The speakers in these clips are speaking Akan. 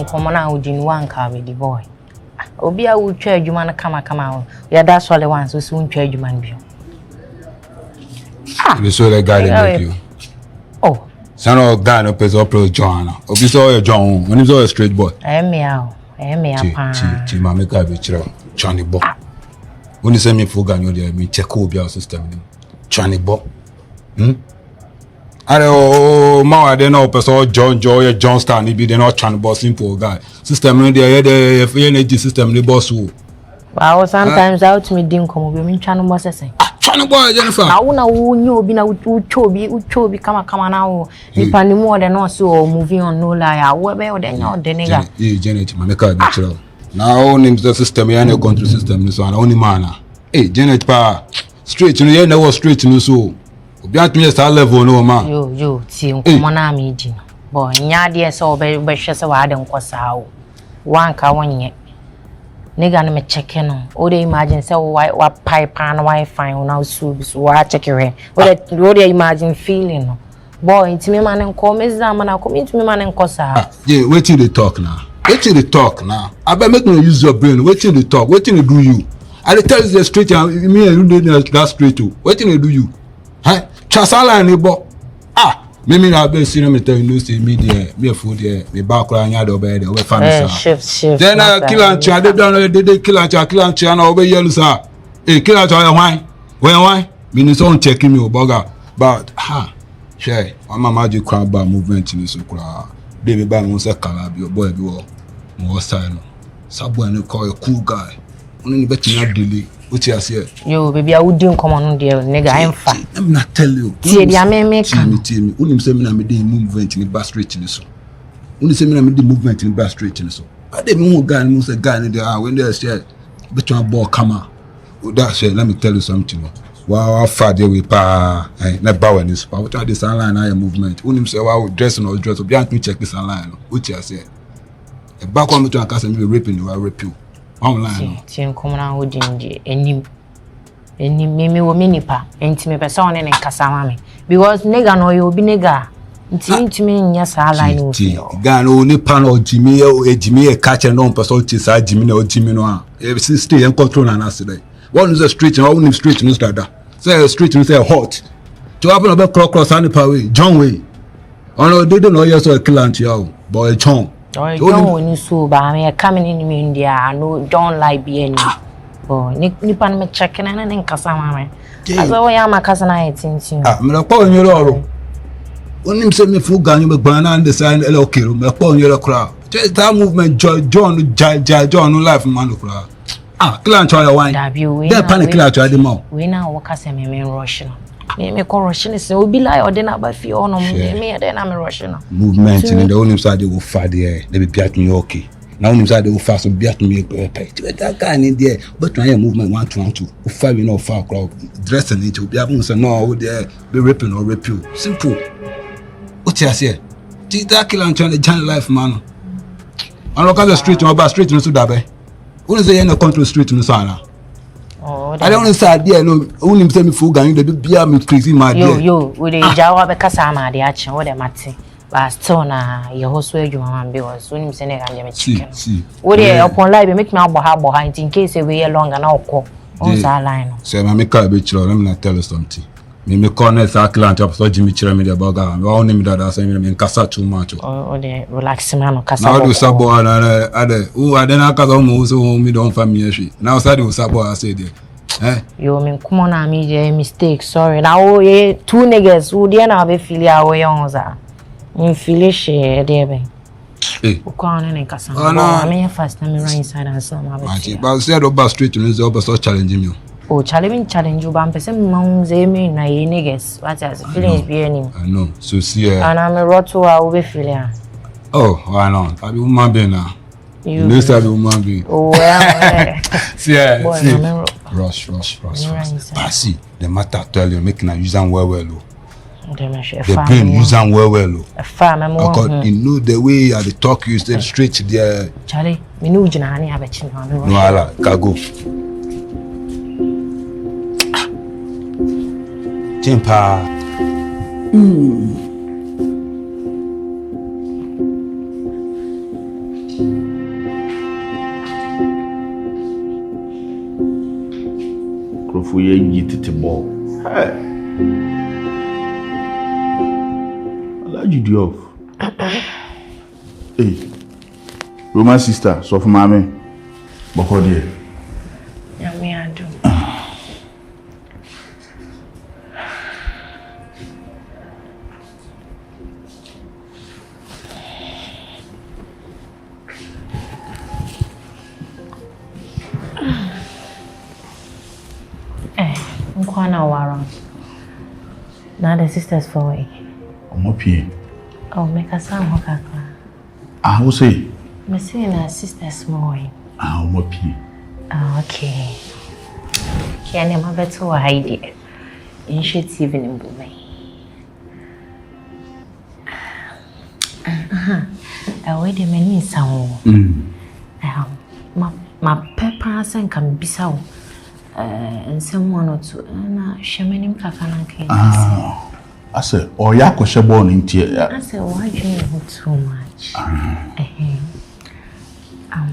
komona udin one car with the boy. Obia would try you man come out. Yeah, that's all the ones who soon trade you man view. You saw the guy that make you. Oh, son of guy no person approach John. Or you saw a John when he's all a straight boy. I am meow. Chi ma make a picture. Johnny Bob. When you send me for gun, you me check your system. Johnny Bob. Oh, ma, they know person John Joy, John Stan, he be the not Johnny Bob simple guy. System in the energy system, the boss who. Well, sometimes out me didn't come over me channel boss say. Channel boy, Jennifer. I wanna you be na uchobi come now. You pan more than also moving on no lie. What better than your the nigga? Hey, Janet, man, make a picture. Now, names the system, you ain't control system, so only man. Hey, Janet, pa, straight, you know, straight to so. Beyond me, star level, no man. You, see, come on, me, boy, Yadia so very precious. I don't cause how 1 car 1 year. Nigga, I'm checking on. Oh, they imagine so what pipe and Wi-Fi now soups. What check your head? What do you imagine feeling? Boy, it's me man and call me Zaman. I'll come into me man and cause her. Yeah, wait till they talk now. Wait till they talk now. I better make me use your brain. Wait till they talk. Wait till they do you. I tell you the straight. Me and you do that straight too. Wait till they do you. Huh? Chasala and neighbor. Me na be see me tell you say me there, me food there, me background ya do be there, we family sir. Shift. Then kill and chat, they kill and chat na obey yellow sir. Kill and chat why? Me no son checking me oboga. But share, I'm magic crowd bar movement in so kra. Baby bang on say calab your boy be more sign. Sabo no call a cool guy. Only bet you not delay. What you say? Yo, baby, I would do come on there, nigga. I'm fat. I'm not tell you. See, the me tell me. Only say me na me dey movement in the back street in so. Only say me na me dey movement in the back street in so. I dey me guy, me say guy in there when they say bet you ball come out. That's it. Let me tell you something. Wow, how far they we pa na bow in this. What are this online I movement? Only say wow dressing or dress. Be me check this online. What you say? A back on me to cast me raping you, I rape you. Online. See, come on, would you any me wo minipa enti me pesa one ne nkasa ma me because nigga no you be nigga enti me nya sa line no fi ga no nipa no jimi e catch no pesa o sa jimi na o jimi no a e stay and control na say one is a street and one is street no start that say street no say hot to happen about cross and way John way ono they don't know you so kill anti you boy John John when you so ba me coming in India I know John like be any oh nipa me checking na nkasa ma me aso ya makasa na etintin me la pa onye ro onim se me fu ganyu be gban na design okay me pa onye ro kra that movement John life man kra clan try wine that panic clan try the mouth we na wo kasa me rush no me ko rush ni se obi lie ode na ba fi ono me dey na me rush no movement in the onim side go fa there they be piat me okay now him say they will fast be at me that guy in there but try movement 1 2 5 you know far crowd dressing it will be able to say no there be raping or rape you simple what you say that kill and trying to join life man and look at the street no ba street no so that be who say you no control street no sana I don't say there no who him say me full gang they be me crazy mad yo we dey jawa be kasa ma dey achi what dem ati but still na your host where you man be was when him say na ganja me chicken what dey upon live make me abo in case we here long na okọ on that line say ma make ka be chiro let me tell you something me connect that client up so Jimmy chiro me the burger me want me that say me kasa too much oh dey relax man kasa now do sabo na ade who ade na kasa mo so me don family she now say do sabo I say there yo me come on na me je mistake sorry now two niggas who dey na be feel ya we on za in finish there be uko on na kasa no me first time right inside and some about but say do ba street no say so challenge me oh challenge you ba person man say me na ye niggas what as feelings be any I know so see and I'm a rotu a we feel ya oh why not I be woman be now you know say be woman be oh well see rush but see the matter tell you make na use am well the brain use am well because you know the way I talk you stay straight there Charlie me know jina ani abechi no ala kago Timpa crofo ye yitete ball. Hey. Alaji Diof. Hey. Roman sister, so for mommy. Boko die. Ya me ado. Nkwana wara. Now the sisters for way. Omopie. Oh, make a sound hokaka. Ah, who say? Me say na sisters more. Ah, omopie. Ah, okay. Kiane ma beto wa haidi. Initiative ni mbume. We de meni sawo. Ma pepper sen kan bisawo. Nsem one or two na hwemenim kaka na kan. Ah. I said, oh, ya ko shebo ni ntie. I said, why do you know too much?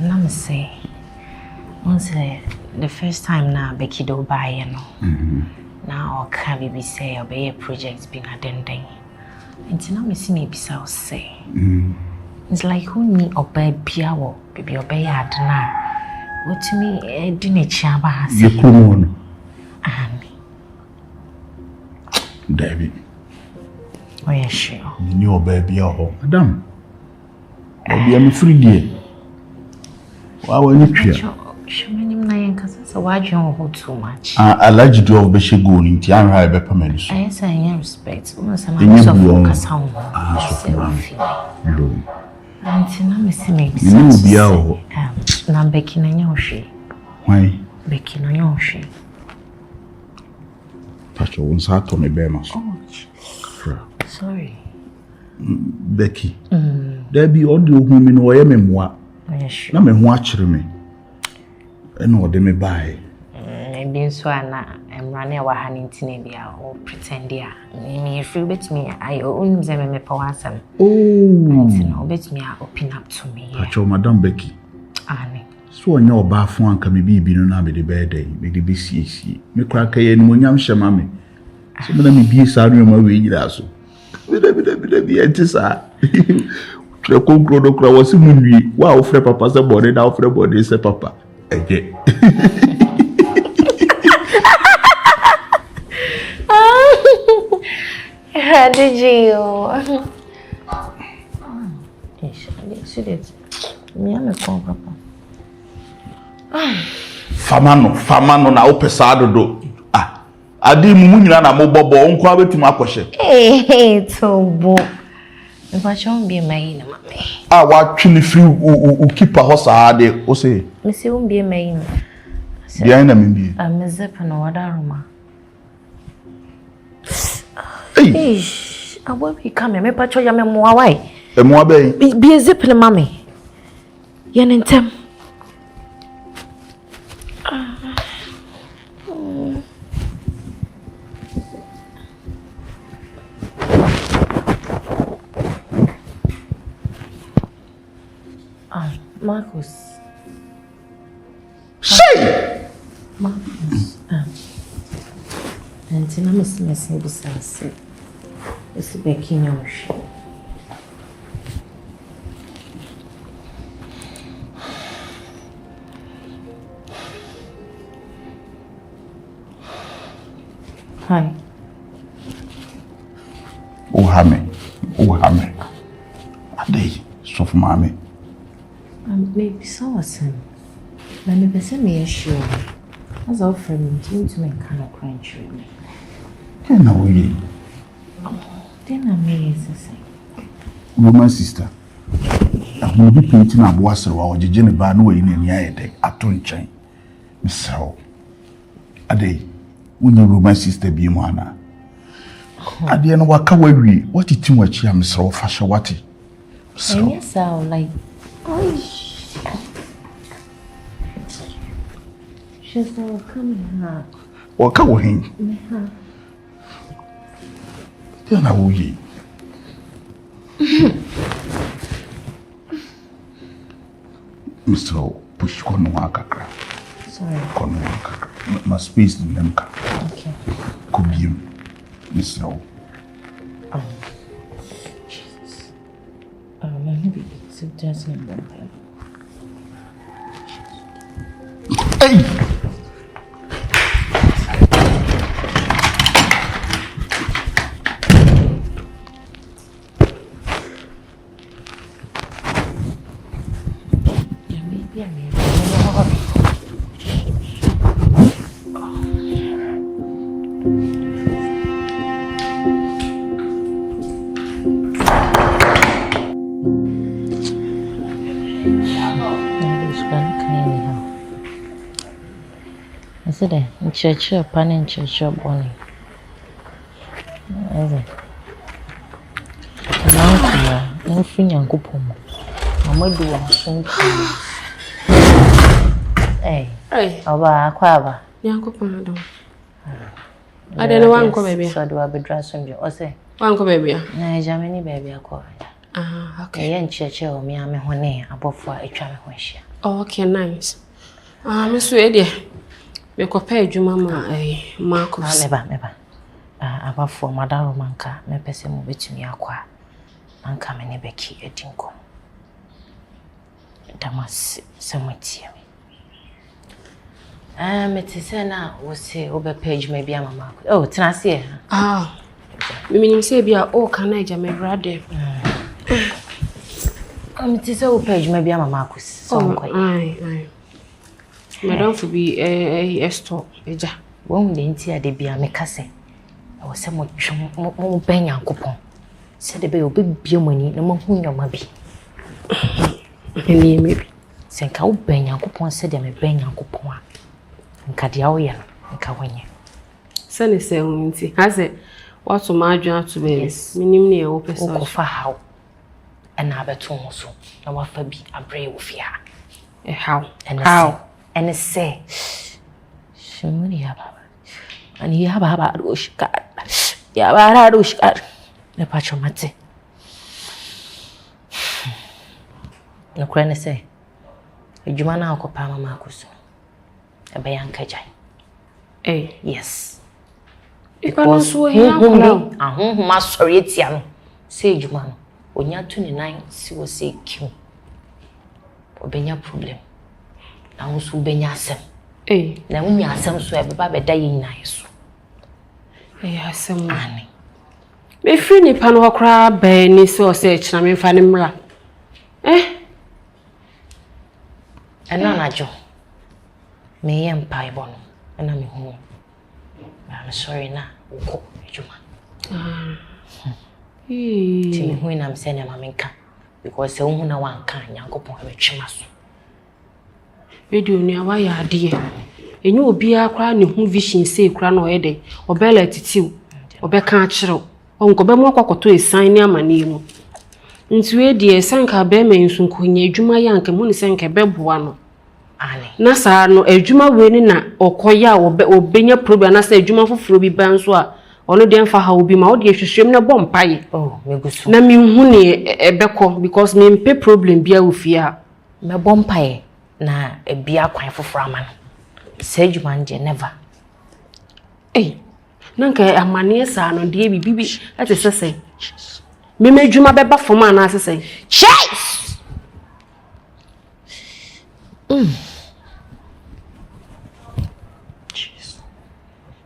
Let me say, once the first time na Becky do buy, you know. Now can be say obey a project being a dending. Until now, me see maybe so say. It's like who me obey piawo, baby obey adna. What to me, didn't chaba? You come on. David. Oh, yeah, sure. You knew baby, oh, madam. I'll be free, dear. Why were you here? So why do you hold too much? I like you to have Bessie going in Tian High Peppermint. I say, respect. Almost a man of focus home. Until now, Miss Maybe. You will be out. Now, Becky, no, she. Why? Becky, no, she. Pastor won't start on a bear. Sorry. Becky. There be all the women who are memoir. Yes, no, me watch me. And what they may buy. Maybe so I'm running our honey tinabia or pretend, yeah. Me free bet me, I own them a powasam. Oh, bet me, open up to me. Pacho, Madam Becky. Annie. So on your bath one can be no be the bad day, be the BCC. Me crack a and when yam shamami. So let me be sorry on my way, also. Be antisa. Treko grodo kra wasi munwi wa ofre papa se body na ofre body se papa eje. Did you? She did. Me am a papa. Famano na opesado do. Ah. Adi mumu nyina na mo bobo onko abetim akwohye. Eh, tobo. If shall be a main, mammy. Ah, what chilly free who keep a horse a day, or say, Miss, you won't be a main. Behind them, I'm a zip and what aroma. Hey, I will be coming. Maybe patrol your memoir. Why? A more bay. Be a zip and mammy. Yan in tem. Marcus. Say! Marcus. And then I'm missing besides. It's Becky no she. Hi. Oh, Hammy. A day, so for mammy. Maybe so was him. Let me send me a show. As our friend, to make kind of crying through me. Then I will. Then I may say, Woman sister. I will be painting a boss or the Jenny Barno in any day at Tunchain. Miss Sow. A day, when your Roman sister be mana. I didn't walk away. What is too much? I'm so fashion what? So, yes, I'll like. She's all coming out. Or come with him. Then I will ye. Mr. Push Conwaka. Sorry. Conwaka. my space in them. Okay. Could you, Miss Snow? Jesus. Maybe it's just not that. Hey! Today, in church, pan in church, bonnie. Is it? Now, no free and coupon. I'm a do one. Hey, Aba, Quava. Young coupon. I don't know one come baby. So do I be dressed on you or say, one come baby. No, Germany baby, I call it. Okay. In church, or me, I'm a honey, above for a travel wish. Okay, nice. Miss Ready. Me kopɛ adwuma ma Marcus. Meba. Aba for Madam Manka, me pese mo betumi akwa. Anka me ne Becky edinko. Damas semotie me. Me te se na wo se obe page me bia mama. Oh, tena se. Me minim se bia o kana eja me brade. Me te se o page me bia mama ko so nko. Ai. Madam for be a stop eja. Won de ntia de bia me kase. O se mo twom mo ben Yankopon. Se de be obi bia mani na mo hu nyoma bi. Eni me bi. Se nka wo ben Yankopon se de me ben Yankopon a. Nka dia wo ye no, nka wonye. Se ne se hunti. Ha se what to ma adwan to be. Minim ne e wo person. Ko fa haw. Na abeto ho so. Na wa fa bi abre wo fi ha. How? And it say, Shimuni Yababa. And Yababa Rushkat. Yabara Rushkat. The Pachomate. No crane say, a Jumana Copama Marcus. A Bayanka Jai. Yes. Because who must sorry it's young. Say Juman. When you're 29, she will say Q. Obenya problem. Na unsu benya asem. Na unya asem so e beba beda yin na yeso. Asem ani. Me free ni pa no hokra ba ni so se kira me fa ni mra. Ena na jo. Me ye mpa ibo no. Ena me hu. I'm sorry na uko ejuma. Ti me hu na me se na ma menka because se hu na wanka Yankopon e betwema so. Video ni awa ya ade enye obi akra ne hu vision say kra na oyede obela titiw obeka akyerew onko be mo akwakoto esan ni amane mu nti we die esan ka be ma nsunkonya adwuma ya nka mu ni senka be boa no ale na saa no adwuma we ni na okoya obenya problem na saa adwuma foforo bi ban so a ono de mfa ha obi ma o de hwehwem na bompaye meguso na mi hu ne ebekọ because me mpe problem bia ofia me bompaye na ebia kwan foforo ama no sejuma nje never nanka amane saa no de bibi ate sese me medwuma beba foma na sese chase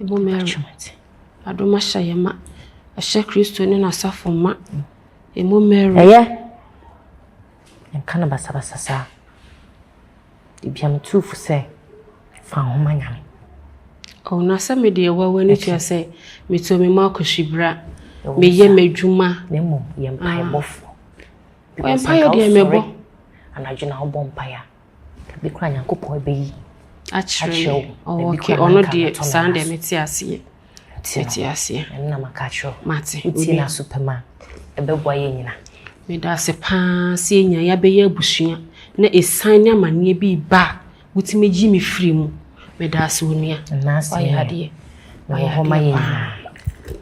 ibo Mary adoma shayema ahye Kristo ni na safoma emo Mary nka na basabasasa ibiam tufu se fa homa nyame na se me de wa wani tia se me to me ma koshibra me ye medwuma na mo ye mpa bofo mpa de mebo anadwena obo mpa ya bi kra Yankopon ebeyi achire okay ono de sande meti ase na makacho mate uti na superman ebeboa ye nyina me da se pa se nya ya be ye abusua na esan ne amane bi ba wuti meji me firi mu me da se onua na se ayade na ho ma ye nyina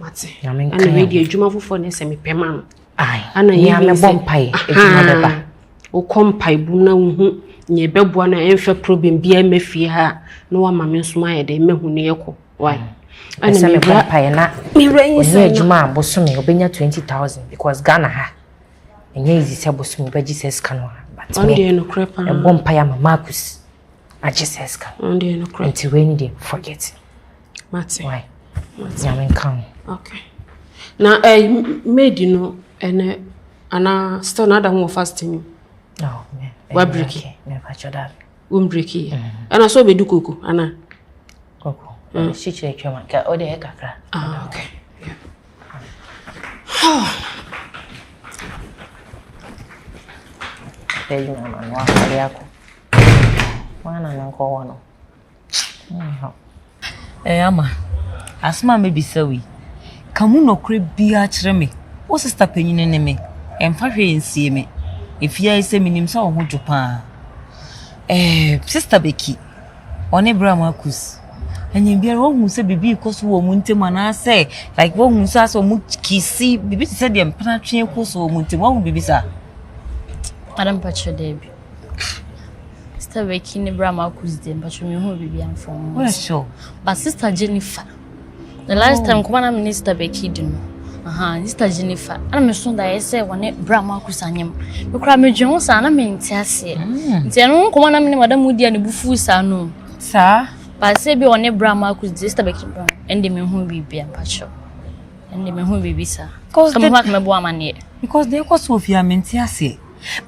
mate ana we de adwuma fofo ne se me pema no ana ye me bompai adwuma beba o kompaibu na hu nye beboa na emfa problem bia mafie ha na wa mame nso ma ye de mehu ne yeko why ana me kompai na onye adwuma abosome obenya 20,000 because Ghana ha enye easy se bosome ba Jesus kanwa but me no crepa e bompai ama Marcus a Jesus kan onde no crepa until when they forget Mate why yamen kan okay na made no ene ana still na da ho fasting no me wa breaki me pa choda breaki ana so be du koko ana koko she check your man ka ode e kakra okay Pede mama no akari ako wana nanko wono ama asma me bisawi kamu no kre bia kire me wo sister panyine ne me emfa hwe nsie me efia ise minim sa wo ho dwopa sister Becky one bra Marcus enye bia wo hu se bibi koso wo muntem ana se like wo hu sa so mu kisi bibi se de mpana twen koso wo muntem wo hu bibi sa Madam Pacho Debbie. Sister Becky ni bra Marcus de Pacho me hu bibi amfom. Well sure. But Sister Jennifer. The last time kuma na Minister Becky di no. Sister Jennifer. Ana me so da yese wone bra Marcus anyem. Me kra me dwen sa na me ntiase. Nti no kuma na me madam udi ani bufu sa no. Sa Ba se bi wone bra Marcus de Sister Becky bra. Ende me hu bibi ampacho. Ende me hu bibi sa. Come back me bo amane. Because they ko Sophia me ntiase.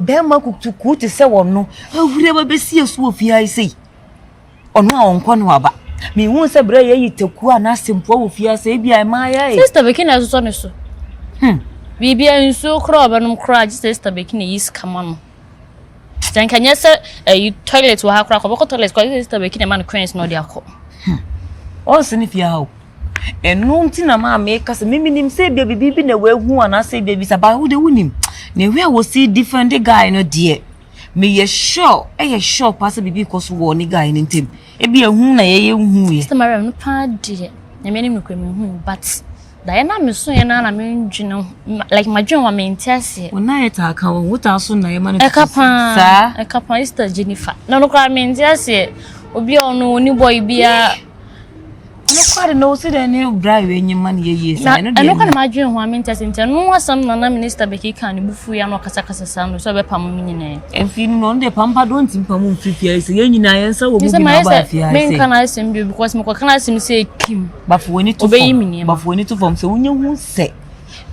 Bema kutuku te se wono awure ba besi esu ofia isei ono a onko no aba me hu se bra ye yiteku ana sempo ofia se bia ma ya Sister Becky na so ne so bibia nso kro obanum kro Sister Becky na yis kama no dan kanya se toilet wa ha kro ko toilet ko Sister Becky na man queens no dia ko o se ni fia ha enu nti na ma make se miminim se bia bibi na we hu ana se bia bi sa ba hu de wunim na we will see different guy no dear me ye sure sure pass bibi cause wo ni guy ni ntem e bia hu na ye hu ye Sister Mariam no pa de na me ni me kwem hu but Diana me so ye na me ndwina like my dream wa me ntiase wona ye ta ka wo ta so na ye ma no ekapa Sister Jennifer na no kwa me ntiase obi ono ni boy bia no kware no si de ne bra we nyima ne ye sa no de no kana ma dwen ho me ntiase ntia no wasam na Minister Becky kan ne bufu ya no kasa sa no so be pam mi nyina enfi no de pampa don't pam mu fifia ise ye nyina ye nsa wo mu bi na ba fia ise me kana asim bi because me ko kana asim say kim bafo woni to form se wonya hu se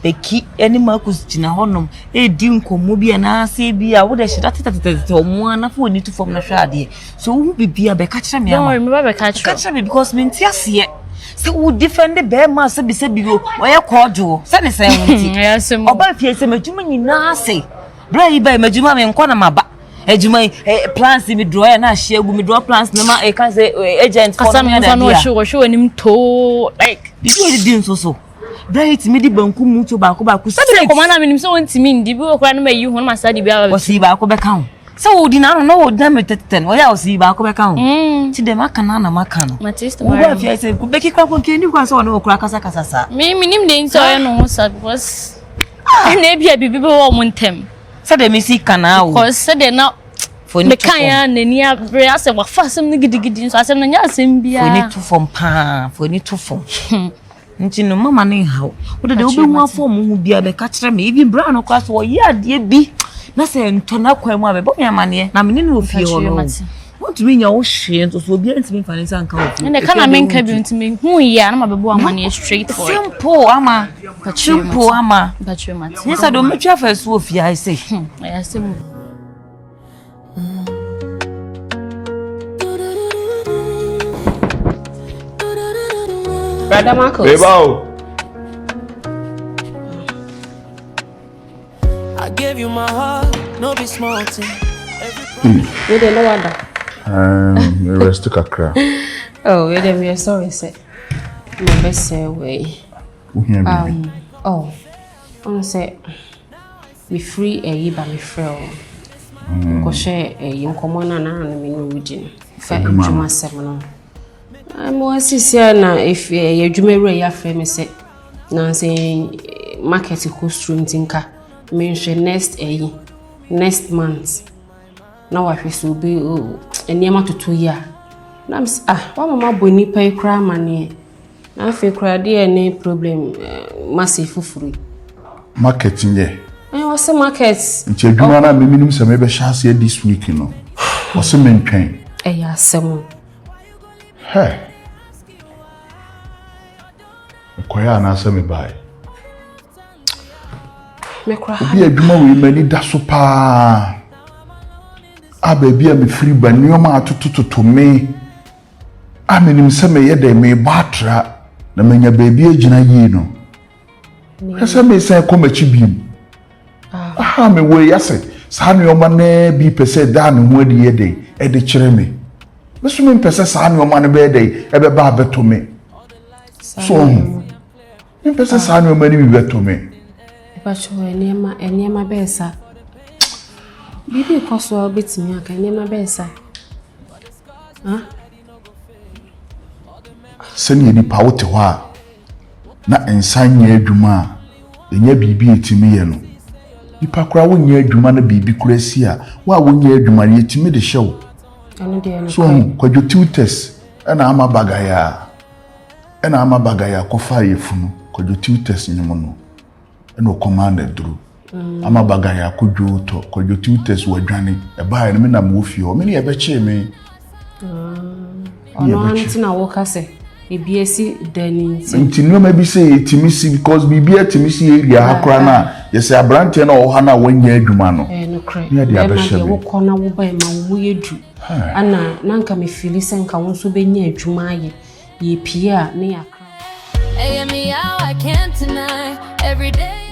Becky eni Marcus jina honom di nkomo bi na se bi a wo de shida tete omo ana fo woni to form na hwa ade so wo bibia be ka kire me ama no me ba ka kire me because me ntiase se wo defend be ma se bi wo ye kojo se ne se wonti oba fie se majuma nyina se bra yi ba majuma me nkwa na maba ejuma plans mi draw ya na hye gu mi draw plans na ma ka se agent for me na dia show nim to like bibi di nso bright me di banku mu to ba ko se ko mana minim se wonti mi ndi bi okra na mayi hu na ma sa di bia o si ba ko be kan se wo di na no wo na me teten o ya o si ba ko be kan ti de maka na maka no Matista wo ba fi se ku Becky kwa ko kendi kwa se wo na okra kasa sa me minim de nso ya no ho sa because na bia bibi be wo montem se de me si kana o because se de na me kan ya na ni abre ase wa fasem ni gidigidi nso asem na nya asem bia for ni to form nti no mama ne hawo wo de obi hu afọ mu hu bia be ka kire me even bra no kwa so wo ye ade bi na se ntona kwa mu abebo me amane na me ne no fie ho no want me nya wo hwe nso so obi antimi fa ne san ka wo ne kana me nka bi ntimi hu ya na mabebo amane straight for simple ama Patrick Mati yes I don't metwa fa so ofie I say I say Brother Marcus. I gave you my heart, no be small thing. You don't know what rest kakra. Oh, we are sorry, sir. My best way. I say me free by me friend. Ko share yin komona na me no wujin. Fa ejuma semno. Mo asisia na if ye dwumere ya frɛ me se na say market costume tinka me nhwe next next month. Now I feel be and near to 2 years. Nam wa mama boni pa ikra mane. Na fe kra de any problem massive fufuri. Marketing ye. What's the market? Nti adwuma na me minimum se me be chance this week no. What's the mentwen? Ya semo. Hey. Koya na se me bai. Me kra. Bi adwuma we mani da so pa. Baby am free ba nioma atototo me. Aminim se me ye de me batra na menya baby agina yi no. Ese me se ko machi biem. Me we yase sa nioma na bi pese da ne ho adi ye de e de kire me. Me so me pese sa nioma ne be de e be ba beto me. So me pese sa nioma ne bi beto me. Ba cho enema be sa. Bibi kwaso betimi aka enema be sa. Sani ni pa wote ho a na ensanye adwuma enya bibi etimi ye no nipa kura wonya adwuma na bibi kura si a wa wonya adwuma ye etimi de hyew anu de no so kwadwo tutors na ama bagaya kofa yefunu kwadwo tutors nyimo no na commander duru ama bagaya kwadwo to kwadwo tutors wadwane e ba ya me na mo fie o me ne e be che me ono anti na wo kase ebiesi daninti nti no ma bi say timisi because bibia timisi area akra na yesi abrante na oha na wanya adwuma no no cry ya dia be hye wo kona wo ba ma wo yedu ana nanka me feel senka wo so benya adwuma ye pie a ne yakra hey me how I can't deny every day